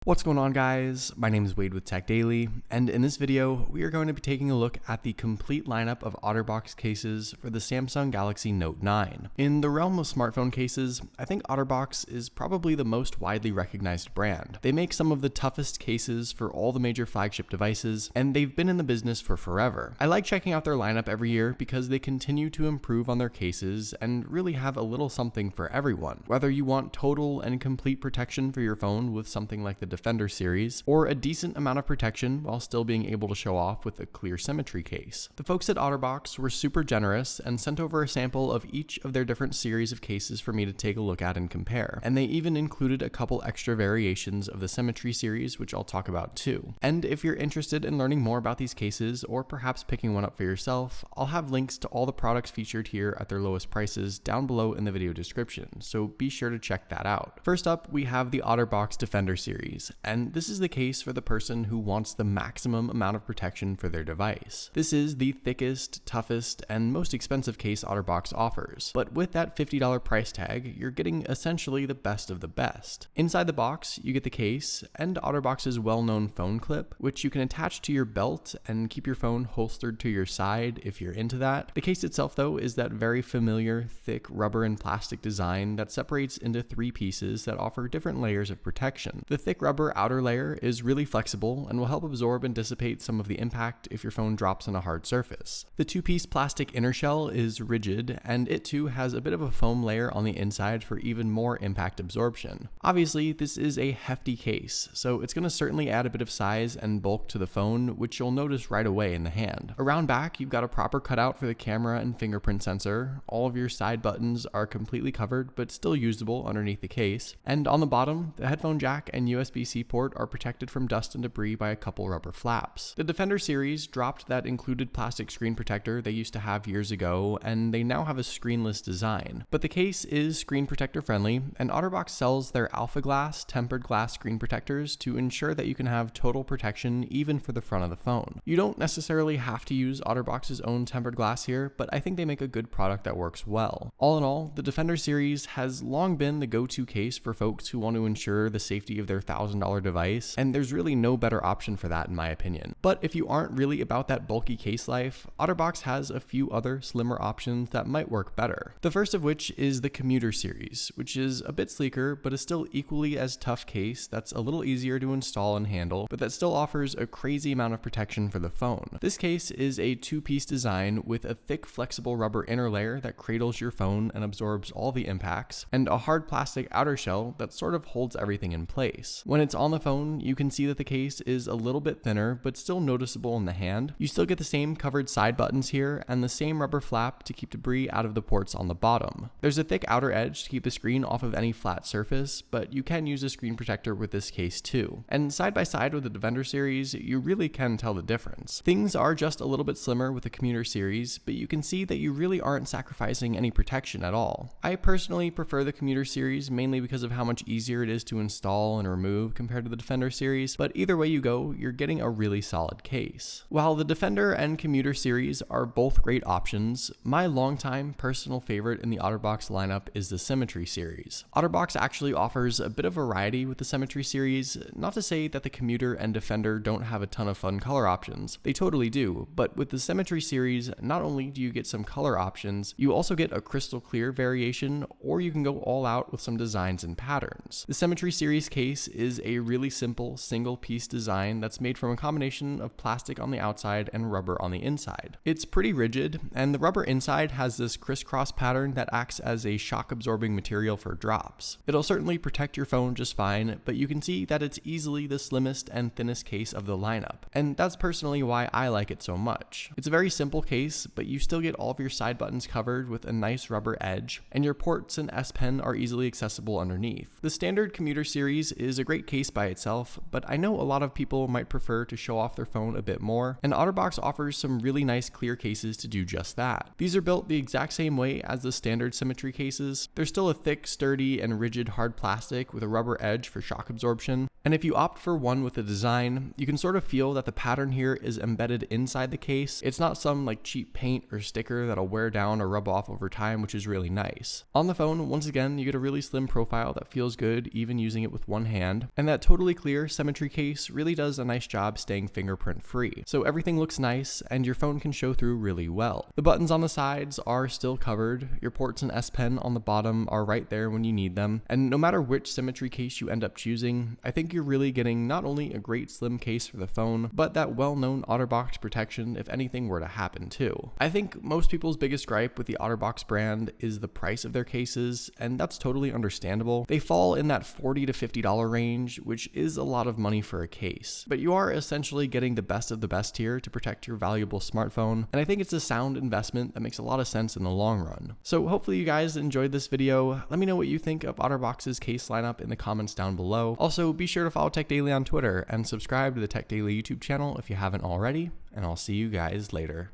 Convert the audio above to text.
What's going on, guys? My name is Wade with Tech Daily, and in this video, we are going to be taking a look at the complete lineup of OtterBox cases for the Samsung Galaxy Note 9. In the realm of smartphone cases, I think OtterBox is probably the most widely recognized brand. They make some of the toughest cases for all the major flagship devices, and they've been in the business for forever. I like checking out their lineup every year because they continue to improve on their cases and really have a little something for everyone. Whether you want total and complete protection for your phone with something like the Defender series, or a decent amount of protection while still being able to show off with a clear Symmetry case. The folks at OtterBox were super generous and sent over a sample of each of their different series of cases for me to take a look at and compare. And they even included a couple extra variations of the Symmetry series, which I'll talk about too. And if you're interested in learning more about these cases, or perhaps picking one up for yourself, I'll have links to all the products featured here at their lowest prices down below in the video description, so be sure to check that out. First up, we have the OtterBox Defender series. And this is the case for the person who wants the maximum amount of protection for their device. This is the thickest, toughest, and most expensive case OtterBox offers, but with that $50 price tag, you're getting essentially the best of the best. Inside the box, you get the case and OtterBox's well-known phone clip, which you can attach to your belt and keep your phone holstered to your side if you're into that. The case itself, though, is that very familiar, thick rubber and plastic design that separates into three pieces that offer different layers of protection. The thick rubber outer layer is really flexible and will help absorb and dissipate some of the impact if your phone drops on a hard surface. The two-piece plastic inner shell is rigid, and it too has a bit of a foam layer on the inside for even more impact absorption. Obviously, this is a hefty case, so it's going to certainly add a bit of size and bulk to the phone, which you'll notice right away in the hand. Around back, you've got a proper cutout for the camera and fingerprint sensor. All of your side buttons are completely covered, but still usable underneath the case. And on the bottom, the headphone jack and USB-C port are protected from dust and debris by a couple rubber flaps. The Defender series dropped that included plastic screen protector they used to have years ago, and they now have a screenless design. But the case is screen protector friendly, and OtterBox sells their Alpha Glass tempered glass screen protectors to ensure that you can have total protection even for the front of the phone. You don't necessarily have to use OtterBox's own tempered glass here, but I think they make a good product that works well. All in all, the Defender series has long been the go-to case for folks who want to ensure the safety of their $1,000 device, and there's really no better option for that in my opinion. But if you aren't really about that bulky case life, OtterBox has a few other slimmer options that might work better. The first of which is the Commuter Series, which is a bit sleeker but is still equally as tough case that's a little easier to install and handle, but that still offers a crazy amount of protection for the phone. This case is a two-piece design with a thick flexible rubber inner layer that cradles your phone and absorbs all the impacts, and a hard plastic outer shell that sort of holds everything in place. When it's on the phone, you can see that the case is a little bit thinner, but still noticeable in the hand. You still get the same covered side buttons here, and the same rubber flap to keep debris out of the ports on the bottom. There's a thick outer edge to keep the screen off of any flat surface, but you can use a screen protector with this case too. And side by side with the Defender series, you really can tell the difference. Things are just a little bit slimmer with the Commuter series, but you can see that you really aren't sacrificing any protection at all. I personally prefer the Commuter series mainly because of how much easier it is to install and remove compared to the Defender series, but either way you go, you're getting a really solid case. While the Defender and Commuter series are both great options, my longtime personal favorite in the OtterBox lineup is the Symmetry series. OtterBox actually offers a bit of variety with the Symmetry series, not to say that the Commuter and Defender don't have a ton of fun color options, they totally do, but with the Symmetry series, not only do you get some color options, you also get a crystal clear variation, or you can go all out with some designs and patterns. The Symmetry series case is a really simple single piece design that's made from a combination of plastic on the outside and rubber on the inside. It's pretty rigid, and the rubber inside has this crisscross pattern that acts as a shock absorbing material for drops. It'll certainly protect your phone just fine, but you can see that it's easily the slimmest and thinnest case of the lineup, and that's personally why I like it so much. It's a very simple case, but you still get all of your side buttons covered with a nice rubber edge, and your ports and S Pen are easily accessible underneath. The standard Commuter series is a great case by itself, but I know a lot of people might prefer to show off their phone a bit more, and OtterBox offers some really nice clear cases to do just that. These are built the exact same way as the standard Symmetry cases. They're still a thick, sturdy, and rigid hard plastic with a rubber edge for shock absorption, And if you opt for one with a design, you can sort of feel that the pattern here is embedded inside the case. It's not some like cheap paint or sticker that'll wear down or rub off over time, which is really nice. On the phone, once again, you get a really slim profile that feels good even using it with one hand, and that totally clear Symmetry case really does a nice job staying fingerprint free. So everything looks nice and your phone can show through really well. The buttons on the sides are still covered, your ports and S Pen on the bottom are right there when you need them, and no matter which Symmetry case you end up choosing, I think you're really getting not only a great slim case for the phone, but that well-known OtterBox protection if anything were to happen too. I think most people's biggest gripe with the OtterBox brand is the price of their cases, and that's totally understandable. They fall in that $40 to $50 range, which is a lot of money for a case. But you are essentially getting the best of the best here to protect your valuable smartphone, and I think it's a sound investment that makes a lot of sense in the long run. So hopefully you guys enjoyed this video. Let me know what you think of OtterBox's case lineup in the comments down below. Also, be sure to follow Tech Daily on Twitter and subscribe to the Tech Daily YouTube channel if you haven't already, and I'll see you guys later.